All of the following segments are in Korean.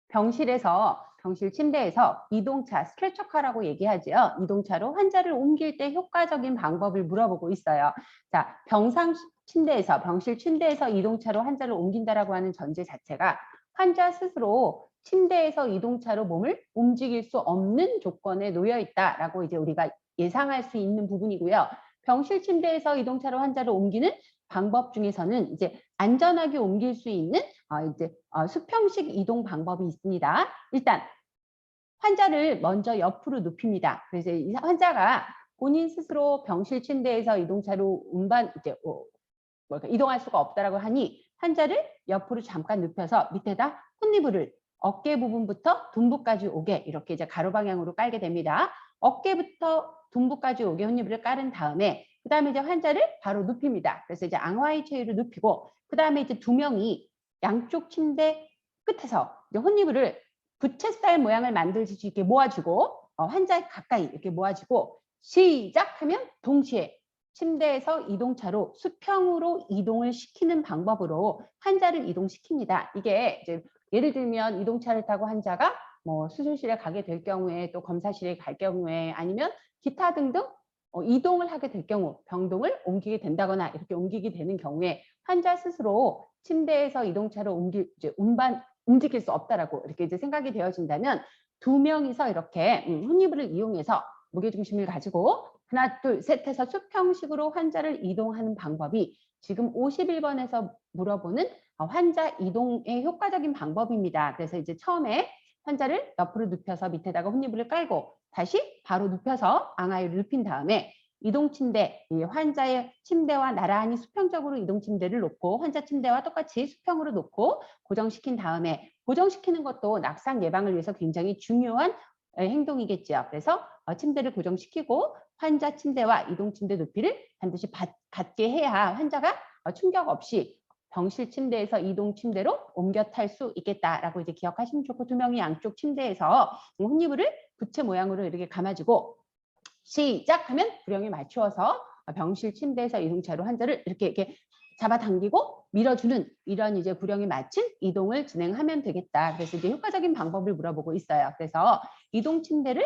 병실 침대에서 이동차, 스트레처카라고 얘기하죠. 이동차로 환자를 옮길 때 효과적인 방법을 물어보고 있어요. 자, 병실 침대에서 이동차로 환자를 옮긴다라고 하는 전제 자체가 환자 스스로 침대에서 이동차로 몸을 움직일 수 없는 조건에 놓여 있다라고 이제 우리가 예상할 수 있는 부분이고요. 병실 침대에서 이동차로 환자를 옮기는 방법 중에서는 이제 안전하게 옮길 수 있는 수평식 이동 방법이 있습니다. 일단 환자를 먼저 옆으로 눕힙니다. 그래서 이 환자가 본인 스스로 병실 침대에서 이동차로 이동할 수가 없다라고 하니 환자를 옆으로 잠깐 눕혀서 밑에다 콧니부를 어깨 부분부터 둔부까지 오게 이렇게 이제 가로 방향으로 깔게 됩니다. 어깨부터 둔부까지 오게 콧니부를 깔은 다음에 그다음에 이제 환자를 바로 눕힙니다. 그래서 이제 앙화의 체위로 눕히고 그다음에 이제 두 명이 양쪽 침대 끝에서 이제 콧니부를 부채살 모양을 만들듯이 이렇게 모아주고 환자 가까이 이렇게 모아주고 시작하면 동시에 침대에서 이동차로 수평으로 이동을 시키는 방법으로 환자를 이동시킵니다. 이게 이제 예를 들면 이동차를 타고 환자가 뭐 수술실에 가게 될 경우에 또 검사실에 갈 경우에 아니면 기타 등등 이동을 하게 될 경우 병동을 옮기게 된다거나 이렇게 옮기게 되는 경우에 환자 스스로 침대에서 이동차로 움직일 수 없다라고 이렇게 이제 생각이 되어진다면 두 명이서 이렇게 훗니부를 이용해서 무게중심을 가지고 하나, 둘, 셋 해서 수평식으로 환자를 이동하는 방법이 지금 51번에서 물어보는 환자 이동의 효과적인 방법입니다. 그래서 이제 처음에 환자를 옆으로 눕혀서 밑에다가 훗니부를 깔고 다시 바로 눕혀서 앙하이를 눕힌 다음에 이동 침대, 이 환자의 침대와 나란히 수평적으로 이동 침대를 놓고 환자 침대와 똑같이 수평으로 놓고 고정시킨 다음에 고정시키는 것도 낙상 예방을 위해서 굉장히 중요한 행동이겠죠. 그래서 침대를 고정시키고 환자 침대와 이동 침대 높이를 반드시 같게 해야 환자가 충격 없이 병실 침대에서 이동 침대로 옮겨 탈 수 있겠다라고 이제 기억하시면 좋고 두 명이 양쪽 침대에서 훗니부를 부채 모양으로 이렇게 감아주고 시작하면 구령에 맞추어서 병실 침대에서 이동차로 환자를 이렇게 잡아당기고 밀어주는 이런 이제 구령에 맞춘 이동을 진행하면 되겠다. 그래서 이제 효과적인 방법을 물어보고 있어요. 그래서 이동 침대를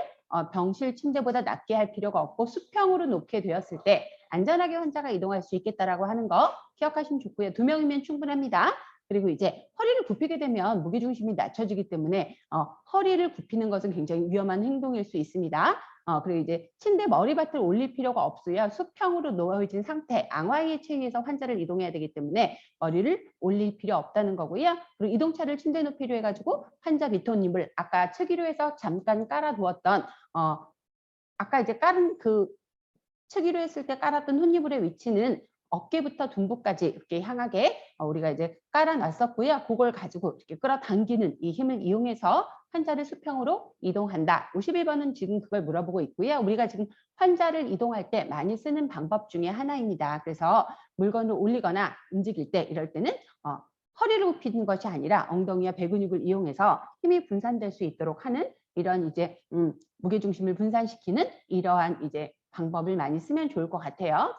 병실 침대보다 낮게 할 필요가 없고 수평으로 놓게 되었을 때 안전하게 환자가 이동할 수 있겠다라고 하는 거 기억하시면 좋고요. 두 명이면 충분합니다. 그리고 이제 허리를 굽히게 되면 무게중심이 낮춰지기 때문에 허리를 굽히는 것은 굉장히 위험한 행동일 수 있습니다. 그리고 이제 침대 머리맡을 올릴 필요가 없어요. 수평으로 놓여진 상태, 앙화의 체위에서 환자를 이동해야 되기 때문에 머리를 올릴 필요 없다는 거고요. 그리고 이동차를 침대 높이로 해가지고 환자 밑혼입을 아까 측위로 해서 잠깐 깔아두었던 아까 이제 깔은 그 측위로 했을 때 깔았던 훗니불의 위치는 어깨부터 둔부까지 이렇게 향하게 우리가 이제 깔아놨었고요. 그걸 가지고 이렇게 끌어당기는 이 힘을 이용해서 환자를 수평으로 이동한다. 51번은 지금 그걸 물어보고 있고요. 우리가 지금 환자를 이동할 때 많이 쓰는 방법 중에 하나입니다. 그래서 물건을 올리거나 움직일 때 이럴 때는 허리를 굽히는 것이 아니라 엉덩이와 배 근육을 이용해서 힘이 분산될 수 있도록 하는 이런 이제 무게중심을 분산시키는 이러한 이제 방법을 많이 쓰면 좋을 것 같아요.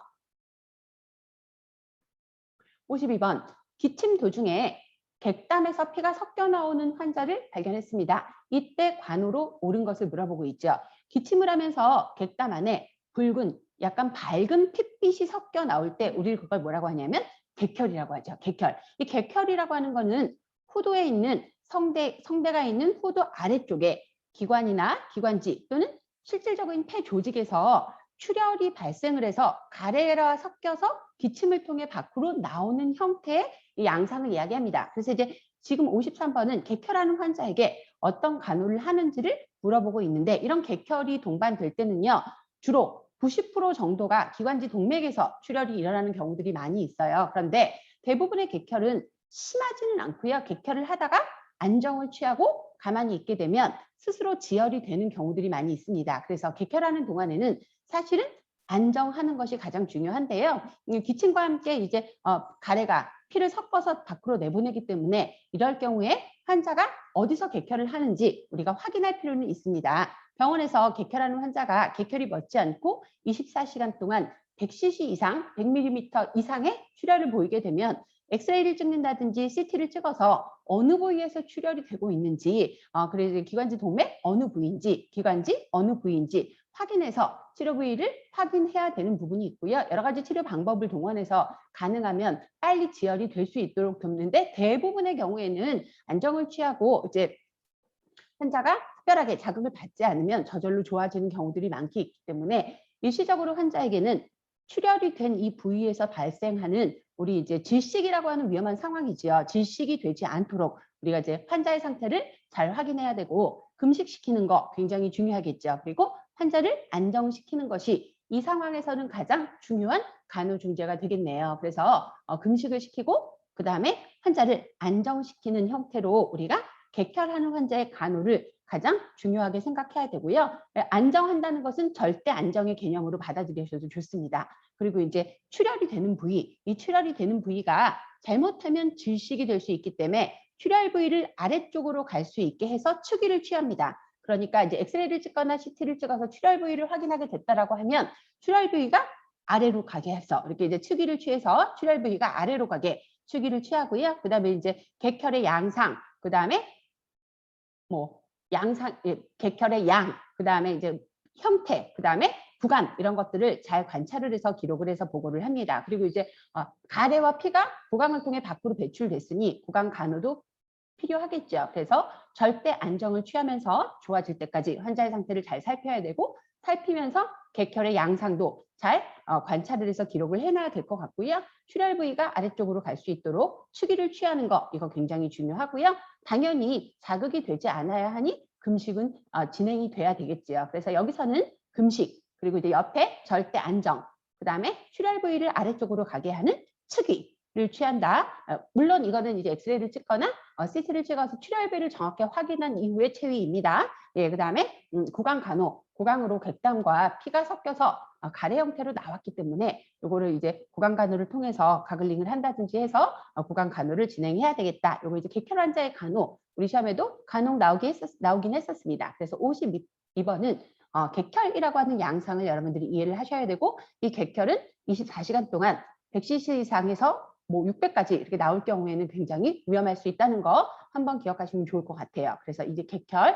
52번 기침 도중에 객담에서 피가 섞여 나오는 환자를 발견했습니다. 이때 관우로 옳은 것을 물어보고 있죠. 기침을 하면서 객담 안에 붉은 약간 밝은 핏빛이 섞여 나올 때 우리 그걸 뭐라고 하냐면 객혈이라고 하죠. 객혈. 이 객혈이라고 하는 거는 후두에 있는 성대가 있는 후두 아래쪽에 기관이나 기관지 또는 실질적인 폐 조직에서 출혈이 발생을 해서 가래와 섞여서 기침을 통해 밖으로 나오는 형태의 이 양상을 이야기합니다. 그래서 이제 지금 53번은 객혈하는 환자에게 어떤 간호를 하는지를 물어보고 있는데 이런 객혈이 동반될 때는요. 주로 90% 정도가 기관지 동맥에서 출혈이 일어나는 경우들이 많이 있어요. 그런데 대부분의 객혈은 심하지는 않고요. 객혈을 하다가 안정을 취하고 가만히 있게 되면 스스로 지혈이 되는 경우들이 많이 있습니다. 그래서 객혈하는 동안에는 사실은 안정하는 것이 가장 중요한데요. 기침과 함께 이제 가래가 피를 섞어서 밖으로 내보내기 때문에 이럴 경우에 환자가 어디서 객혈을 하는지 우리가 확인할 필요는 있습니다. 병원에서 객혈하는 환자가 객혈이 멎지 않고 24시간 동안 100cc 이상, 100ml 이상의 출혈을 보이게 되면 엑스레이를 찍는다든지 CT를 찍어서 어느 부위에서 출혈이 되고 있는지, 그래서 기관지 동맥 어느 부위인지, 기관지 어느 부위인지 확인해서 치료 부위를 확인해야 되는 부분이 있고요. 여러 가지 치료 방법을 동원해서 가능하면 빨리 지혈이 될 수 있도록 돕는데, 대부분의 경우에는 안정을 취하고 이제 환자가 특별하게 자극을 받지 않으면 저절로 좋아지는 경우들이 많기 때문에, 일시적으로 환자에게는 출혈이 된 이 부위에서 발생하는 우리 이제 질식이라고 하는 위험한 상황이지요. 질식이 되지 않도록 우리가 이제 환자의 상태를 잘 확인해야 되고, 금식시키는 거 굉장히 중요하겠죠. 그리고 환자를 안정시키는 것이 이 상황에서는 가장 중요한 간호중재가 되겠네요. 그래서 금식을 시키고 그다음에 환자를 안정시키는 형태로 우리가 객혈하는 환자의 간호를 가장 중요하게 생각해야 되고요. 안정한다는 것은 절대 안정의 개념으로 받아들이셔도 좋습니다. 그리고 이제 출혈이 되는 부위, 이 출혈이 되는 부위가 잘못하면 질식이 될 수 있기 때문에 출혈 부위를 아래쪽으로 갈 수 있게 해서 추기를 취합니다. 그러니까 이제 엑스레이를 찍거나 CT를 찍어서 출혈 부위를 확인하게 됐다라고 하면 출혈 부위가 아래로 가게 해서 이렇게 이제 추기를 취해서 출혈 부위가 아래로 가게 추기를 취하고요. 그다음에 이제 객혈의 양상, 그다음에 뭐 양상, 객혈의 양, 그다음에 이제 형태, 그다음에 구간, 이런 것들을 잘 관찰을 해서 기록을 해서 보고를 합니다. 그리고 이제 가래와 피가 구강을 통해 밖으로 배출됐으니 구강 간호도 필요하겠죠. 그래서 절대 안정을 취하면서 좋아질 때까지 환자의 상태를 잘 살펴야 되고, 살피면서 객혈의 양상도 잘 관찰을 해서 기록을 해놔야 될 것 같고요. 출혈 부위가 아래쪽으로 갈 수 있도록 추기를 취하는 거, 이거 굉장히 중요하고요. 당연히 자극이 되지 않아야 하니 금식은 진행이 돼야 되겠지요. 그래서 여기서는 금식, 그리고 이제 옆에 절대 안정, 그다음에 출혈 부위를 아래쪽으로 가게 하는 추기를 취한다. 물론 이거는 이제 엑스레이를 찍거나 CT를 찍어서 출혈 부위를 정확히 확인한 이후의 체위입니다. 예, 그다음에 구강 간호, 구강으로 객담과 피가 섞여서 가래 형태로 나왔기 때문에 요거를 이제 구강 간호를 통해서 가글링을 한다든지 해서 구강 간호를 진행해야 되겠다. 요거 이제 객혈 환자의 간호, 우리 시험에도 간혹 나오긴 했었습니다. 그래서 52번은 객혈이라고 하는 양상을 여러분들이 이해를 하셔야 되고, 이 객혈은 24시간 동안 100cc 이상에서 뭐 600까지 이렇게 나올 경우에는 굉장히 위험할 수 있다는 거 한번 기억하시면 좋을 것 같아요. 그래서 이제 객혈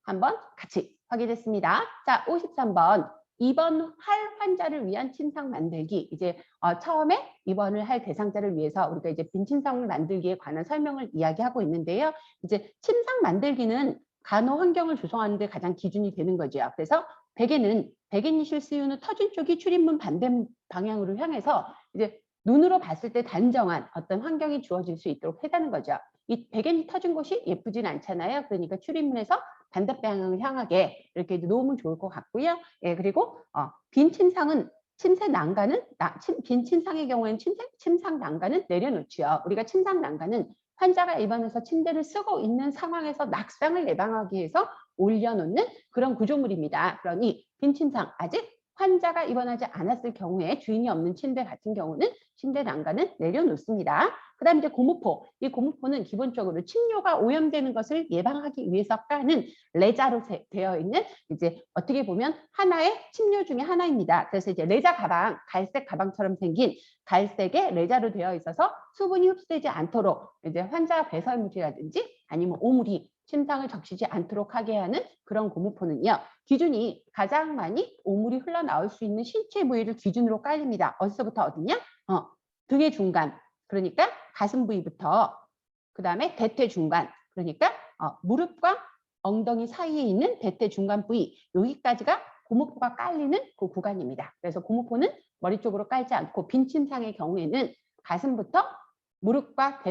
한번 같이 확인했습니다. 자, 53번. 입원할 환자를 위한 침상 만들기. 이제 처음에 입원을 할 대상자를 위해서 우리가 이제 빈 침상 만들기에 관한 설명을 이야기하고 있는데요. 이제 침상 만들기는 간호 환경을 조성하는 데 가장 기준이 되는 거죠. 그래서 백인이 실수유는 터진 쪽이 출입문 반대 방향으로 향해서 이제 눈으로 봤을 때 단정한 어떤 환경이 주어질 수 있도록 해다는 거죠. 이 백인이 터진 곳이 예쁘진 않잖아요. 그러니까 출입문에서 반대 방향을 향하게 이렇게 놓으면 좋을 것 같고요. 예, 그리고 빈 침상은 빈 침상의 경우에는 침상 난간은 내려놓지요. 우리가 침상 난간은 환자가 입원해서 침대를 쓰고 있는 상황에서 낙상을 예방하기 위해서 올려놓는 그런 구조물입니다. 그러니 빈 침상, 아직 환자가 입원하지 않았을 경우에 주인이 없는 침대 같은 경우는 침대 난간은 내려놓습니다. 그다음 이제 고무포. 이 고무포는 기본적으로 침뇨가 오염되는 것을 예방하기 위해서 까는 레자로 되어 있는, 이제 어떻게 보면 하나의 침뇨 중에 하나입니다. 그래서 이제 레자 가방, 갈색 가방처럼 생긴 갈색의 레자로 되어 있어서 수분이 흡수되지 않도록 이제 환자 배설물이라든지 아니면 오물이 침상을 적시지 않도록 하게 하는 그런 고무포는요, 기준이 가장 많이 오물이 흘러나올 수 있는 신체 부위를 기준으로 깔립니다. 어디서부터 어디냐? 등의 중간, 그러니까 가슴 부위부터, 그 다음에 대퇴 중간, 그러니까 무릎과 엉덩이 사이에 있는 대퇴 중간 부위, 여기까지가 고무포가 깔리는 그 구간입니다. 그래서 고무포는 머리 쪽으로 깔지 않고 빈 침상의 경우에는 가슴부터 무릎과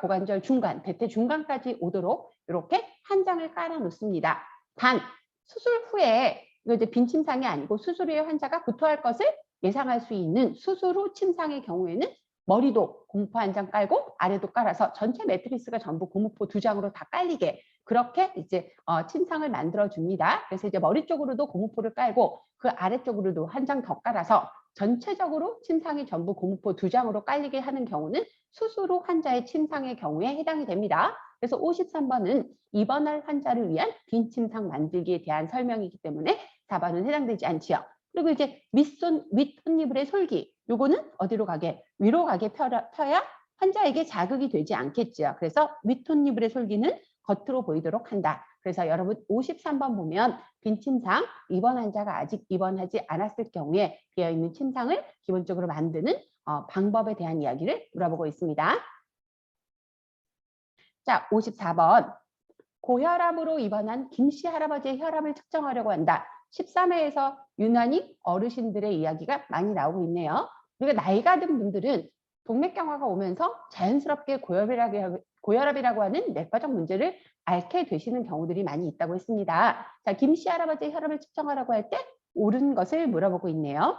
고관절 중간, 대퇴 중간까지 오도록 이렇게 한 장을 깔아 놓습니다. 단 수술 후에, 이거 이제 빈 침상이 아니고 수술 후에 환자가 구토할 것을 예상할 수 있는 수술 후 침상의 경우에는 머리도 고무포 한 장 깔고 아래도 깔아서 전체 매트리스가 전부 고무포 2장으로 다 깔리게, 그렇게 이제 침상을 만들어 줍니다. 그래서 이제 머리 쪽으로도 고무포를 깔고 그 아래쪽으로도 한 장 더 깔아서 전체적으로 침상이 전부 고무포 2장으로 깔리게 하는 경우는 수술 후 환자의 침상의 경우에 해당이 됩니다. 그래서 53번은 입원할 환자를 위한 빈 침상 만들기에 대한 설명이기 때문에 4번은 해당되지 않지요. 그리고 이제 윗손이불의 솔기. 요거는 어디로 가게? 위로 가게 펴야 환자에게 자극이 되지 않겠죠. 그래서 윗톱니부의 솔기는 겉으로 보이도록 한다. 그래서 여러분 53번 보면 빈 침상, 입원 환자가 아직 입원하지 않았을 경우에 비어있는 침상을 기본적으로 만드는 방법에 대한 이야기를 물어보고 있습니다. 자, 54번. 고혈압으로 입원한 김씨 할아버지의 혈압을 측정하려고 한다. 13회에서 유난히 어르신들의 이야기가 많이 나오고 있네요. 우리가 나이가 든 분들은 동맥경화가 오면서 자연스럽게 고혈압이라고 하는 내과적 문제를 앓게 되시는 경우들이 많이 있다고 했습니다. 자, 김씨 할아버지의 혈압을 측정하라고 할 때 옳은 것을 물어보고 있네요.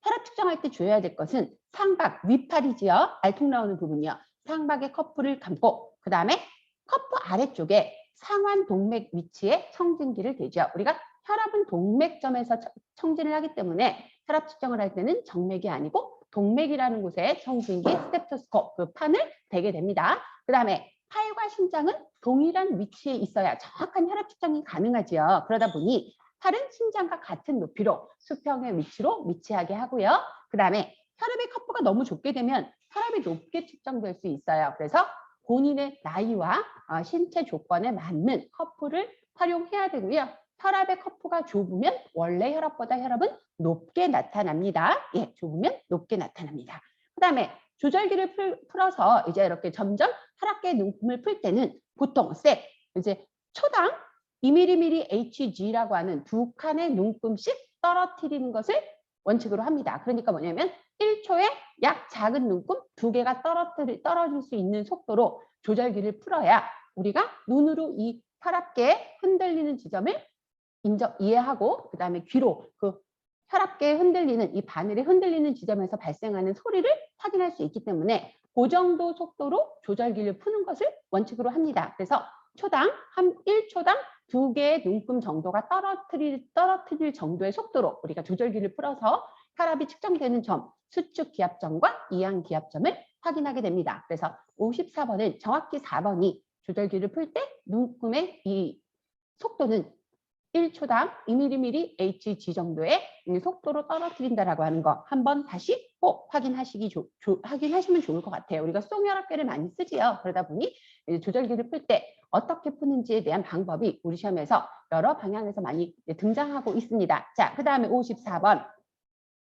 혈압 측정할 때 주의해야 될 것은 상박, 위팔이지요. 알통 나오는 부분이요. 상박의 커프를 감고 그 다음에 커프 아래쪽에 상완 동맥 위치에 청진기를 대죠. 우리가 혈압은 동맥점에서 청진을 하기 때문에 혈압 측정을 할 때는 정맥이 아니고 동맥이라는 곳에 청진기, 스텝토스코프 그 판을 대게 됩니다. 그 다음에 팔과 심장은 동일한 위치에 있어야 정확한 혈압 측정이 가능하지요. 그러다 보니 팔은 심장과 같은 높이로 수평의 위치로 위치하게 하고요. 그 다음에 혈압의 커프가 너무 좁게 되면 혈압이 높게 측정될 수 있어요. 그래서 본인의 나이와 신체 조건에 맞는 커프를 활용해야 되고요. 혈압의 커프가 좁으면 원래 혈압보다 혈압은 높게 나타납니다. 예, 좁으면 높게 나타납니다. 그 다음에 조절기를 풀어서 이제 이렇게 점점 혈압계 눈금을 풀 때는 보통 이제 초당 2mm Hg라고 하는 2칸의 눈금씩 떨어뜨리는 것을 원칙으로 합니다. 그러니까 뭐냐면 1초에 약 작은 눈금 2개가 떨어질 수 있는 속도로 조절기를 풀어야 우리가 눈으로 이 혈압계에 흔들리는 지점을 이해하고 그 다음에 귀로 그 혈압계에 흔들리는 이 바늘에 흔들리는 지점에서 발생하는 소리를 확인할 수 있기 때문에 그 정도 속도로 조절기를 푸는 것을 원칙으로 합니다. 그래서 초당 1초당 2개의 눈금 정도가 떨어뜨릴 정도의 속도로 우리가 조절기를 풀어서 혈압이 측정되는 점, 수축 기압점과 이항 기압점을 확인하게 됩니다. 그래서 54번은 정확히 4번이 조절기를 풀 때 눈금의 이 속도는 1초당 2mm Hg 정도의 속도로 떨어뜨린다라고 하는 거 한번 다시 꼭 확인하시면 좋을 것 같아요. 우리가 송혈압계를 많이 쓰지요. 그러다 보니 조절기를 풀 때 어떻게 푸는지에 대한 방법이 우리 시험에서 여러 방향에서 많이 등장하고 있습니다. 자, 그 다음에 54번.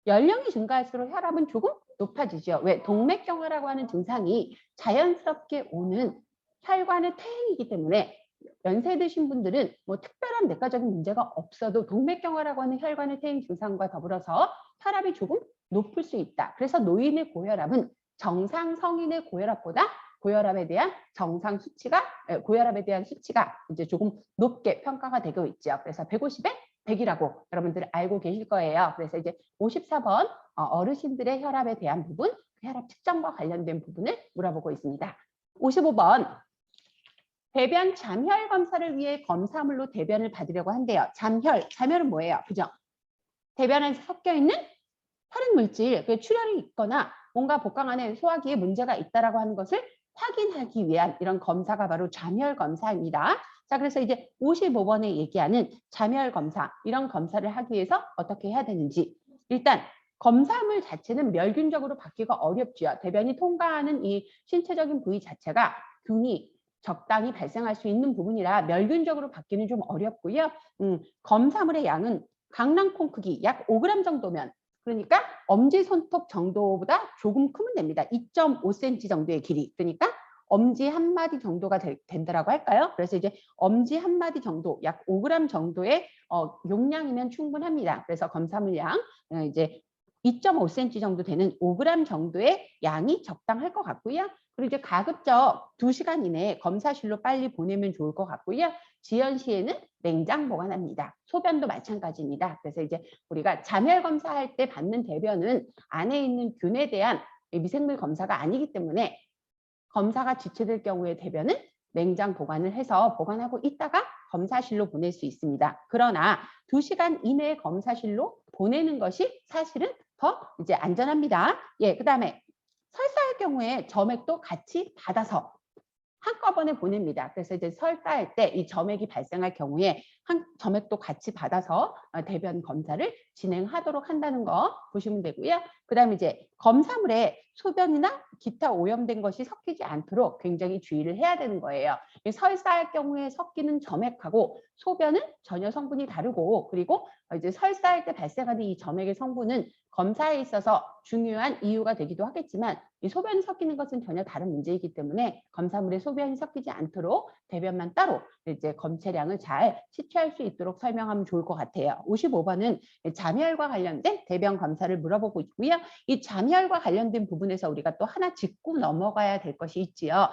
연령이 증가할수록 혈압은 조금 높아지죠. 왜? 동맥경화라고 하는 증상이 자연스럽게 오는 혈관의 퇴행이기 때문에 연세 드신 분들은 뭐 특별한 내과적인 문제가 없어도 동맥경화라고 하는 혈관의 퇴행 증상과 더불어서 혈압이 조금 높을 수 있다. 그래서 노인의 고혈압은 정상 성인의 고혈압보다 고혈압에 대한 수치가 이제 조금 높게 평가가 되고 있죠. 그래서 150에 100이라고 여러분들 알고 계실 거예요. 그래서 이제 54번 어르신들의 혈압에 대한 부분, 혈압 측정과 관련된 부분을 물어보고 있습니다. 55번. 대변 잠혈 검사를 위해 검사물로 대변을 받으려고 한대요. 잠혈은 뭐예요? 그죠? 대변에 섞여 있는 혈액 물질, 출혈이 있거나 뭔가 복강 안에 소화기에 문제가 있다라고 하는 것을 확인하기 위한 이런 검사가 바로 잠혈 검사입니다. 자, 그래서 이제 55번에 얘기하는 잠혈 검사, 이런 검사를 하기 위해서 어떻게 해야 되는지. 일단 검사물 자체는 멸균적으로 받기가 어렵죠. 대변이 통과하는 이 신체적인 부위 자체가 균이 적당히 발생할 수 있는 부분이라 멸균적으로 받기는 좀 어렵고요. 검사물의 양은 강낭콩 크기 약 5g 정도면, 그러니까 엄지손톱 정도보다 조금 크면 됩니다. 2.5cm 정도의 길이. 그러니까 엄지 한 마디 정도가 된다라고 할까요? 그래서 이제 엄지 한 마디 정도, 약 5g 정도의 용량이면 충분합니다. 그래서 검사물 양 이제 2.5cm 정도 되는 5g 정도의 양이 적당할 것 같고요. 그리고 이제 가급적 2시간 이내에 검사실로 빨리 보내면 좋을 것 같고요. 지연 시에는 냉장 보관합니다. 소변도 마찬가지입니다. 그래서 이제 우리가 잠혈 검사할 때 받는 대변은 안에 있는 균에 대한 미생물 검사가 아니기 때문에 검사가 지체될 경우에 대변은 냉장 보관을 해서 보관하고 있다가 검사실로 보낼 수 있습니다. 그러나 2시간 이내에 검사실로 보내는 것이 사실은 더 이제 안전합니다. 예, 그다음에 설사할 경우에 점액도 같이 받아서 한꺼번에 보냅니다. 그래서 이제 설사할 때 이 점액이 발생할 경우에 한 점액도 같이 받아서 대변 검사를 진행하도록 한다는 거 보시면 되고요. 그다음에 이제 검사물에 소변이나 기타 오염된 것이 섞이지 않도록 굉장히 주의를 해야 되는 거예요. 설사할 경우에 섞이는 점액하고 소변은 전혀 성분이 다르고, 그리고 이제 설사할 때 발생하는 이 점액의 성분은 검사에 있어서 중요한 이유가 되기도 하겠지만 이 소변이 섞이는 것은 전혀 다른 문제이기 때문에 검사물에 소변이 섞이지 않도록 대변만 따로 이제 검체량을 잘 채취할 수 있도록 설명하면 좋을 것 같아요. 55번은 잠열과 관련된 대변 검사를 물어보고 있고요. 이 잠열과 관련된 부분에서 우리가 또 하나 짚고 넘어가야 될 것이 있지요.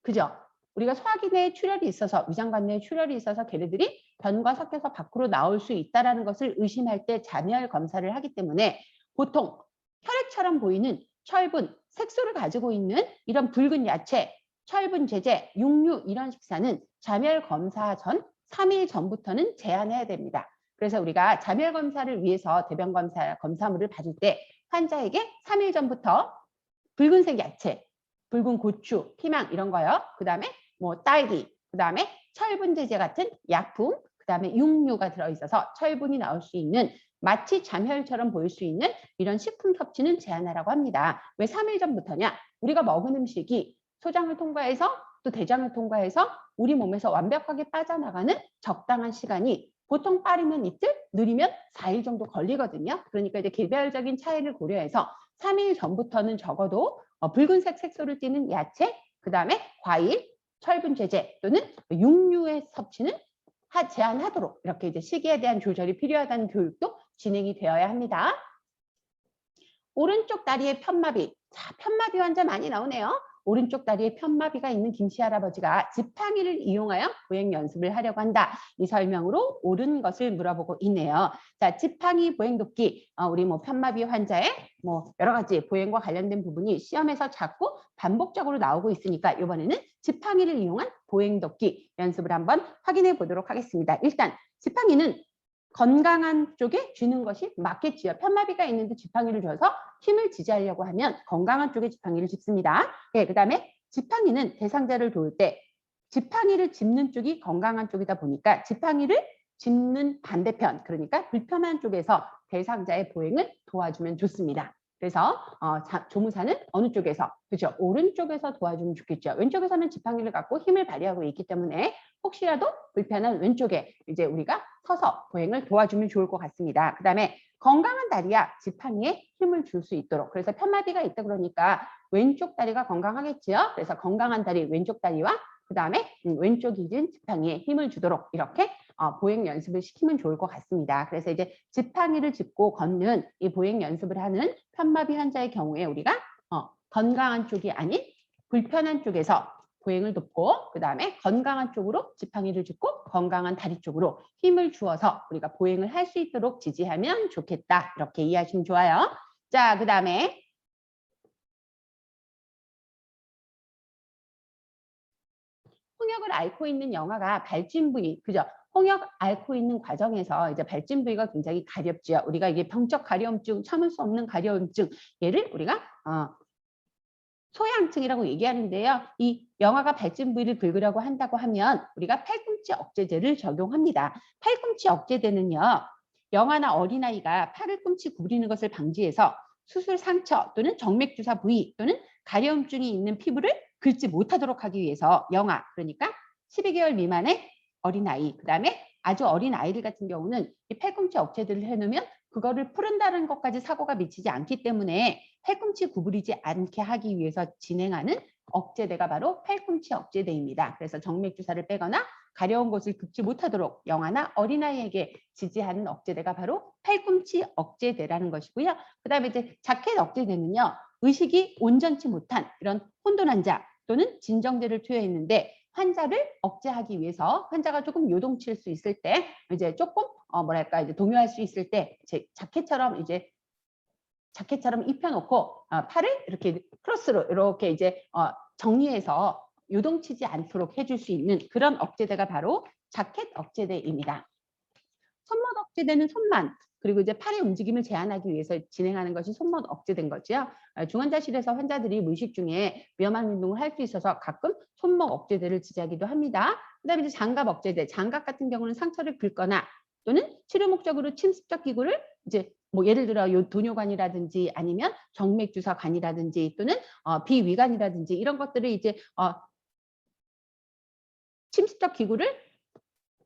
그죠? 우리가 소화기 내에 출혈이 있어서, 위장관 내에 출혈이 있어서 걔네들이 변과 섞여서 밖으로 나올 수 있다는 것을 의심할 때 잠열 검사를 하기 때문에 보통 혈액처럼 보이는 철분, 색소를 가지고 있는 이런 붉은 야채, 철분 제제, 육류 이런 식사는 잠열 검사 전 3일 전부터는 제한해야 됩니다. 그래서 우리가 잠열 검사를 위해서 대변 검사물을 받을 때 환자에게 3일 전부터 붉은색 야채, 붉은 고추, 피망 이런 거요. 그다음에 뭐 딸기, 그다음에 철분 제제 같은 약품, 그다음에 육류가 들어있어서 철분이 나올 수 있는, 마치 잠혈처럼 보일 수 있는 이런 식품 섭취는 제한하라고 합니다. 왜 3일 전부터냐? 우리가 먹은 음식이 소장을 통과해서 또 대장을 통과해서 우리 몸에서 완벽하게 빠져나가는 적당한 시간이 보통 빠르면 이틀, 느리면 4일 정도 걸리거든요. 그러니까 이제 개별적인 차이를 고려해서 3일 전부터는 적어도 붉은색 색소를 띠는 야채, 그다음에 과일, 철분 제제 또는 육류의 섭취는 제한하도록, 이렇게 이제 시기에 대한 조절이 필요하다는 교육도 진행이 되어야 합니다. 오른쪽 다리에 편마비. 자, 편마비 환자 많이 나오네요. 오른쪽 다리에 편마비가 있는 김씨 할아버지가 지팡이를 이용하여 보행 연습을 하려고 한다. 이 설명으로 옳은 것을 물어보고 있네요. 자, 지팡이 보행도끼. 우리 뭐 편마비 환자의 뭐 여러 가지 보행과 관련된 부분이 시험에서 자꾸 반복적으로 나오고 있으니까 이번에는 지팡이를 이용한 보행도끼 연습을 한번 확인해 보도록 하겠습니다. 일단 지팡이는 건강한 쪽에 쥐는 것이 맞겠지요. 편마비가 있는데 지팡이를 줘서 힘을 지지하려고 하면 건강한 쪽에 지팡이를 짚습니다. 네, 그다음에 지팡이는 대상자를 도울 때 지팡이를 짚는 쪽이 건강한 쪽이다 보니까 지팡이를 짚는 반대편, 그러니까 불편한 쪽에서 대상자의 보행을 도와주면 좋습니다. 그래서 조무사는 어느 쪽에서, 그렇죠? 오른쪽에서 도와주면 좋겠죠. 왼쪽에서는 지팡이를 갖고 힘을 발휘하고 있기 때문에 혹시라도 불편한 왼쪽에 이제 우리가 서서 보행을 도와주면 좋을 것 같습니다. 그다음에 건강한 다리야 지팡이에 힘을 줄 수 있도록. 그래서 편마비가 있다 그러니까 왼쪽 다리가 건강하겠지요. 그래서 건강한 다리 왼쪽 다리와 그다음에 왼쪽이 진 지팡이에 힘을 주도록 이렇게 보행 연습을 시키면 좋을 것 같습니다. 그래서 이제 지팡이를 짚고 걷는 이 보행 연습을 하는 편마비 환자의 경우에 우리가 건강한 쪽이 아닌 불편한 쪽에서 보행을 돕고 그다음에 건강한 쪽으로 지팡이를 짚고 건강한 다리 쪽으로 힘을 주어서 우리가 보행을 할 수 있도록 지지하면 좋겠다. 이렇게 이해하시면 좋아요. 자, 그다음에 홍역을 앓고 있는 영아가 발진 부위, 그죠? 홍역 앓고 있는 과정에서 이제 발진 부위가 굉장히 가렵죠. 우리가 이게 병적 가려움증, 참을 수 없는 가려움증, 얘를 우리가 소양증이라고 얘기하는데요. 이 영아가 발진 부위를 긁으려고 한다고 하면 우리가 팔꿈치 억제제를 적용합니다. 팔꿈치 억제제는요, 영아나 어린아이가 팔을 꿈치 구부리는 것을 방지해서 수술 상처 또는 정맥 주사 부위 또는 가려움증이 있는 피부를 긁지 못하도록 하기 위해서 영아, 그러니까 12개월 미만의 어린아이, 그다음에 아주 어린 아이들 같은 경우는 이 팔꿈치 억제제를 해놓으면 그거를 푸른다는 것까지 사고가 미치지 않기 때문에 팔꿈치 구부리지 않게 하기 위해서 진행하는 억제대가 바로 팔꿈치 억제대입니다. 그래서 정맥 주사를 빼거나 가려운 곳을 긁지 못하도록 영아나 어린아이에게 지지하는 억제대가 바로 팔꿈치 억제대라는 것이고요. 그다음에 이제 자켓 억제대는요, 의식이 온전치 못한 이런 혼돈한 자 또는 진정제를 투여했는데 환자를 억제하기 위해서 환자가 조금 요동칠 수 있을 때 이제 조금 뭐랄까 이제 동요할 수 있을 때 자켓처럼 입혀놓고 팔을 이렇게 크로스로 이렇게 이제 정리해서 요동치지 않도록 해줄 수 있는 그런 억제대가 바로 자켓 억제대입니다. 손목 억제대는 손만, 그리고 이제 팔의 움직임을 제한하기 위해서 진행하는 것이 손목 억제된 거죠. 중환자실에서 환자들이 무의식 중에 위험한 운동을 할 수 있어서 가끔 손목 억제대를 지지하기도 합니다. 그다음에 이제 장갑 억제대. 장갑 같은 경우는 상처를 긁거나 또는 치료 목적으로 침습적 기구를 이제 뭐 예를 들어 도뇨관이라든지 아니면 정맥주사관이라든지 또는 비위관이라든지 이런 것들을 이제 침습적 기구를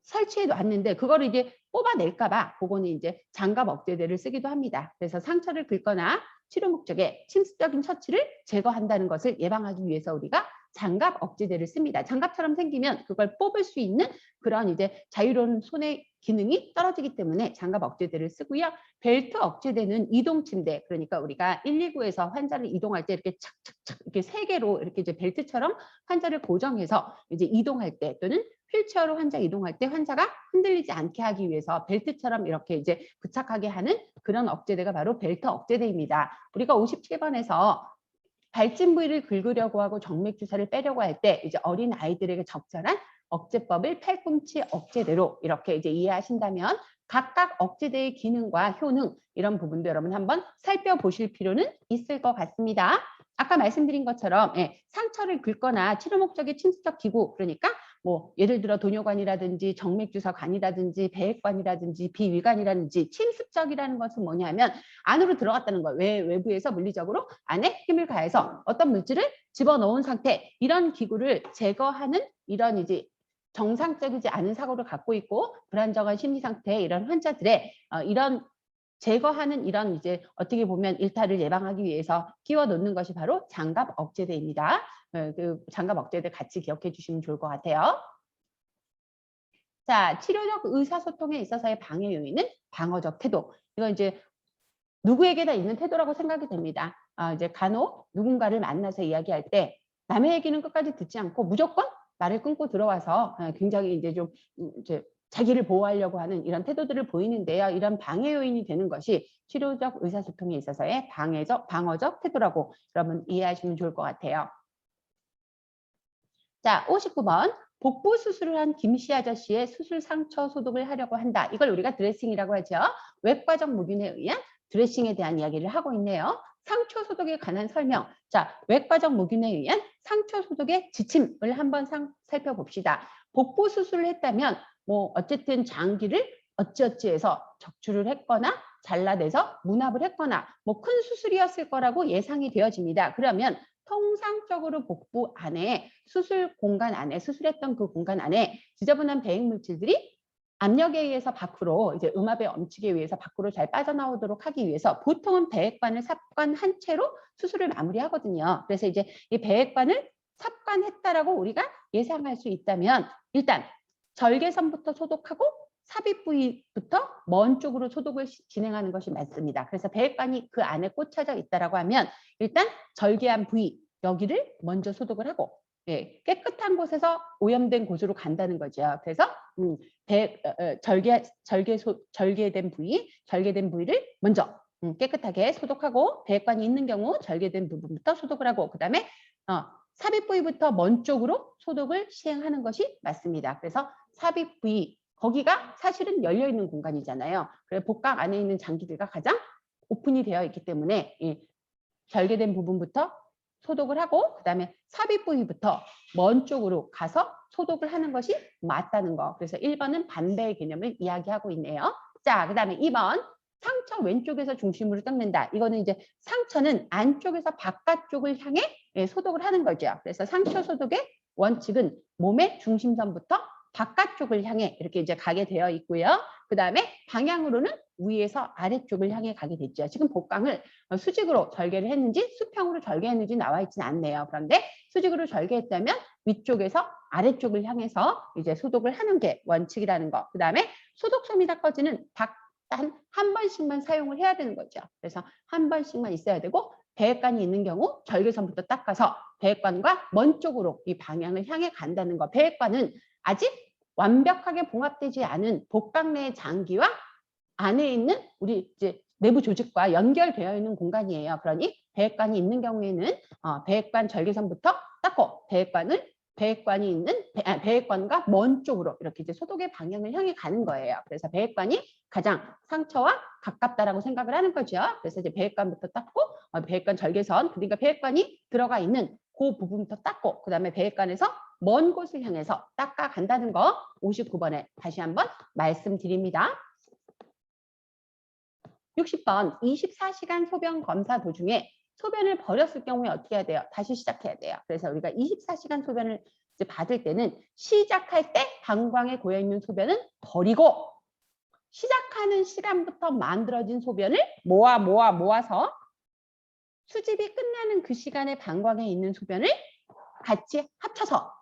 설치해 놨는데 그거를 이제 뽑아낼까 봐 그거는 이제 장갑 억제대를 쓰기도 합니다. 그래서 상처를 긁거나 치료 목적의 침습적인 처치를 제거한다는 것을 예방하기 위해서 우리가 장갑 억제대를 씁니다. 장갑처럼 생기면 그걸 뽑을 수 있는 그런 이제 자유로운 손의 기능이 떨어지기 때문에 장갑 억제대를 쓰고요. 벨트 억제대는 이동 침대, 그러니까 우리가 119에서 환자를 이동할 때 이렇게 착착착 이렇게 세 개로 이렇게 이제 벨트처럼 환자를 고정해서 이제 이동할 때 또는 휠체어로 환자 이동할 때 환자가 흔들리지 않게 하기 위해서 벨트처럼 이렇게 이제 부착하게 하는 그런 억제대가 바로 벨트 억제대입니다. 우리가 57번에서 발진 부위를 긁으려고 하고 정맥 주사를 빼려고 할 때 이제 어린 아이들에게 적절한 억제법을 팔꿈치 억제대로 이렇게 이제 이해하신다면 각각 억제대의 기능과 효능 이런 부분도 여러분 한번 살펴보실 필요는 있을 것 같습니다. 아까 말씀드린 것처럼 상처를 긁거나 치료 목적의 침습적 기구, 그러니까 뭐 예를 들어 도뇨관이라든지 정맥주사관이라든지 배액관이라든지 비위관이라든지 침습적이라는 것은 뭐냐면 안으로 들어갔다는 거예요. 외부에서 물리적으로 안에 힘을 가해서 어떤 물질을 집어넣은 상태, 이런 기구를 제거하는 이런 이제 정상적이지 않은 사고를 갖고 있고 불안정한 심리 상태의 이런 환자들의 이런 제거하는 이런 이제 어떻게 보면 일탈을 예방하기 위해서 끼워 놓는 것이 바로 장갑 억제대입니다. 그 장갑 억제대 같이 기억해 주시면 좋을 것 같아요. 자, 치료적 의사소통에 있어서의 방해 요인은 방어적 태도. 이건 이제 누구에게나 있는 태도라고 생각이 됩니다. 이제 간혹 누군가를 만나서 이야기할 때 남의 얘기는 끝까지 듣지 않고 무조건 말을 끊고 들어와서 굉장히 이제 좀 이제 자기를 보호하려고 하는 이런 태도들을 보이는데요. 이런 방해 요인이 되는 것이 치료적 의사소통에 있어서의 방어적 태도라고 여러분 이해하시면 좋을 것 같아요. 자, 59번. 복부 수술을 한 김씨 아저씨의 수술 상처 소독을 하려고 한다. 이걸 우리가 드레싱이라고 하죠. 외과적 무균에 의한 드레싱에 대한 이야기를 하고 있네요. 상처 소독에 관한 설명. 자, 외과적 무균에 의한 상처 소독의 지침을 한번 살펴봅시다. 복부 수술을 했다면 뭐 어쨌든 장기를 어찌어찌해서 적출을 했거나 잘라내서 문합을 했거나 뭐 큰 수술이었을 거라고 예상이 되어집니다. 그러면 통상적으로 복부 안에 수술 공간 안에 수술했던 그 공간 안에 지저분한 배액 물질들이 압력에 의해서 밖으로 이제 음압의 엄칙에 의해서 밖으로 잘 빠져나오도록 하기 위해서 보통은 배액관을 삽관한 채로 수술을 마무리하거든요. 그래서 이제 이 배액관을 삽관했다라고 우리가 예상할 수 있다면 일단 절개선부터 소독하고 삽입 부위부터 먼 쪽으로 소독을 진행하는 것이 맞습니다. 그래서 배액관이 그 안에 꽂혀져 있다라고 하면 일단 절개한 부위 여기를 먼저 소독을 하고 깨끗한 곳에서 오염된 곳으로 간다는 거죠. 그래서 절개된 부위를 먼저 깨끗하게 소독하고 배액관이 있는 경우 절개된 부분부터 소독을 하고 그다음에 삽입 부위부터 먼 쪽으로 소독을 시행하는 것이 맞습니다. 그래서 삽입 부위 거기가 사실은 열려 있는 공간이잖아요. 그래서 복각 안에 있는 장기들과 가장 오픈이 되어 있기 때문에 절개된 부분부터 소독을 하고 그다음에 삽입 부위부터 먼 쪽으로 가서 소독을 하는 것이 맞다는 거. 그래서 1번은 반대의 개념을 이야기하고 있네요. 자, 그다음에 2번. 상처 왼쪽에서 중심으로 닦는다. 이거는 이제 상처는 안쪽에서 바깥쪽을 향해 소독을 하는 거죠. 그래서 상처 소독의 원칙은 몸의 중심선부터 바깥쪽을 향해 이렇게 이제 가게 되어 있고요. 그다음에 방향으로는 위에서 아래쪽을 향해 가게 됐죠. 지금 복강을 수직으로 절개를 했는지 수평으로 절개했는지 나와 있지는 않네요. 그런데 수직으로 절개했다면 위쪽에서 아래쪽을 향해서 이제 소독을 하는 게 원칙이라는 거. 그다음에 소독솜이 닦아지는 한 번씩만 사용을 해야 되는 거죠. 그래서 한 번씩만 있어야 되고 배액관이 있는 경우 절개선부터 닦아서 배액관과 먼 쪽으로 이 방향을 향해 간다는 거. 배액관은 아직 완벽하게 봉합되지 않은 복강 내의 장기와 안에 있는 우리 이제 내부 조직과 연결되어 있는 공간이에요. 그러니 배액관이 있는 경우에는 배액관 절개선부터 닦고 배액관을 배액관이 있는 배액관과 먼 쪽으로 이렇게 이제 소독의 방향을 향해 가는 거예요. 그래서 배액관이 가장 상처와 가깝다라고 생각을 하는 거죠. 그래서 이제 배액관부터 닦고 배액관 절개선 그러니까 배액관이 들어가 있는 그 부분부터 닦고 그다음에 배액관에서 먼 곳을 향해서 닦아 간다는 거 59번에 다시 한번 말씀드립니다. 60번 24시간 소변 검사 도중에 소변을 버렸을 경우에 어떻게 해야 돼요? 다시 시작해야 돼요. 그래서 우리가 24시간 소변을 이제 받을 때는 시작할 때 방광에 고여있는 소변은 버리고 시작하는 시간부터 만들어진 소변을 모아서 수집이 끝나는 그 시간에 방광에 있는 소변을 같이 합쳐서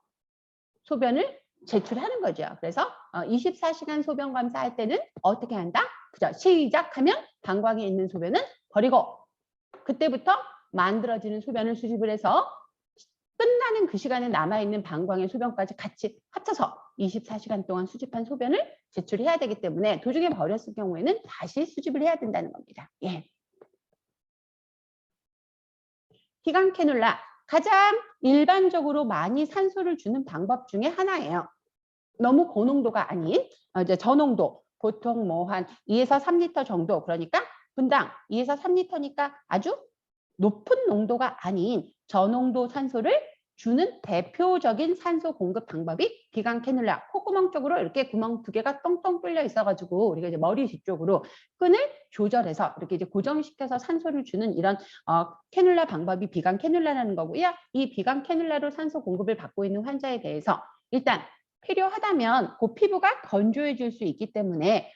소변을 제출하는 거죠. 그래서 24시간 소변 검사할 때는 어떻게 한다? 그죠? 시작하면 방광에 있는 소변은 버리고 그때부터 만들어지는 소변을 수집을 해서 끝나는 그 시간에 남아있는 방광의 소변까지 같이 합쳐서 24시간 동안 수집한 소변을 제출해야 되기 때문에 도중에 버렸을 경우에는 다시 수집을 해야 된다는 겁니다. 예. 기관 캐놀라 가장 일반적으로 많이 산소를 주는 방법 중에 하나예요. 너무 고농도가 아닌 이제 저농도 보통 뭐 한 2에서 3리터 정도 그러니까 분당 2에서 3리터니까 아주 높은 농도가 아닌 저농도 산소를 주는 대표적인 산소 공급 방법이 기관 캐놀라 콧구멍 쪽으로 이렇게 구멍 2개가 똥똥 뚫려 있어가지고 우리가 이제 머리 뒤쪽으로 끈을 조절해서 이렇게 이제 고정시켜서 산소를 주는 이런 캐놀라 방법이 비강 캐놀라라는 거고요. 이 비강 캐놀라로 산소 공급을 받고 있는 환자에 대해서 일단 필요하다면 그 피부가 건조해질 수 있기 때문에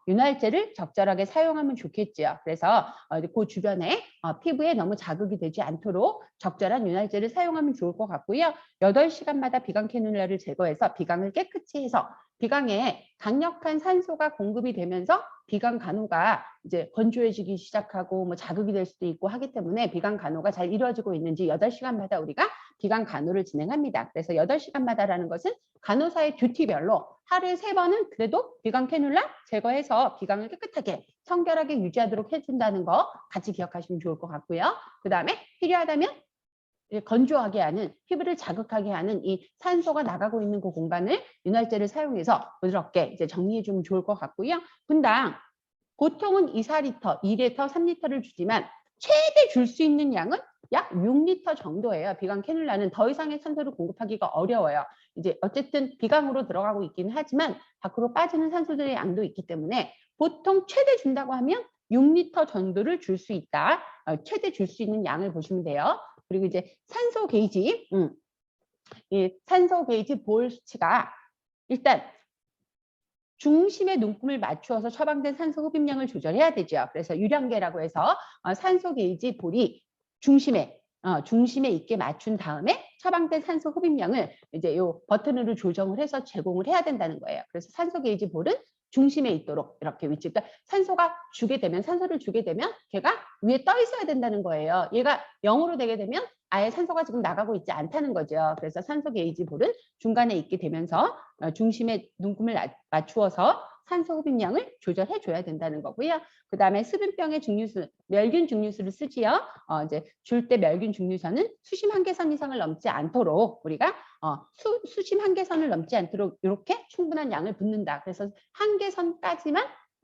윤활제를 적절하게 사용하면 좋겠죠. 그래서 그 주변에 피부에 너무 자극이 되지 않도록 적절한 윤활제를 사용하면 좋을 것 같고요. 8시간마다 비강 캐놀라를 제거해서 비강을 깨끗이 해서 비강에 강력한 산소가 공급이 되면서 비강 간호가 이제 건조해지기 시작하고 뭐 자극이 될 수도 있고 하기 때문에 비강 간호가 잘 이루어지고 있는지 8시간마다 우리가 비강 간호를 진행합니다. 그래서 8시간마다라는 것은 간호사의 듀티별로 하루에 3번은 그래도 비강 캐놀라 제거해서 비강을 깨끗하게 청결하게 유지하도록 해준다는 거 같이 기억하시면 좋을 것 같고요. 그 다음에 필요하다면 건조하게 하는 피부를 자극하게 하는 이 산소가 나가고 있는 그 공간을 윤활제를 사용해서 부드럽게 이제 정리해 주면 좋을 것 같고요. 분당 보통은 2, 4리터, 2리터, 3리터를 주지만 최대 줄 수 있는 양은 약 6리터 정도예요. 비강 캐놀라는 더 이상의 산소를 공급하기가 어려워요. 이제 어쨌든 비강으로 들어가고 있기는 하지만 밖으로 빠지는 산소들의 양도 있기 때문에 보통 최대 준다고 하면 6리터 정도를 줄 수 있다. 최대 줄 수 있는 양을 보시면 돼요. 그리고 이제 산소 게이지, 이 산소 게이지 볼 수치가 일단 중심에 눈금을 맞추어서 처방된 산소 흡입량을 조절해야 되죠. 그래서 유량계라고 해서 산소 게이지 볼이 중심에 있게 맞춘 다음에 처방된 산소 흡입량을 이제 요 버튼으로 조정을 해서 제공을 해야 된다는 거예요. 그래서 산소 게이지 볼은 중심에 있도록 이렇게 위치. 그러니까 산소를 주게 되면 걔가 위에 떠 있어야 된다는 거예요. 얘가 0으로 되게 되면 아예 산소가 지금 나가고 있지 않다는 거죠. 그래서 산소 게이지 볼은 중간에 있게 되면서 중심에 눈금을 맞추어서 산소 흡입량을 조절해 줘야 된다는 거고요. 그 다음에 수분병의 증류수, 멸균 증류수를 쓰지요. 이제 줄 때 멸균 증류선은 수심 한계선 이상을 넘지 않도록 우리가 수심 한계선을 넘지 않도록 이렇게 충분한 양을 붓는다. 그래서 한계선까지만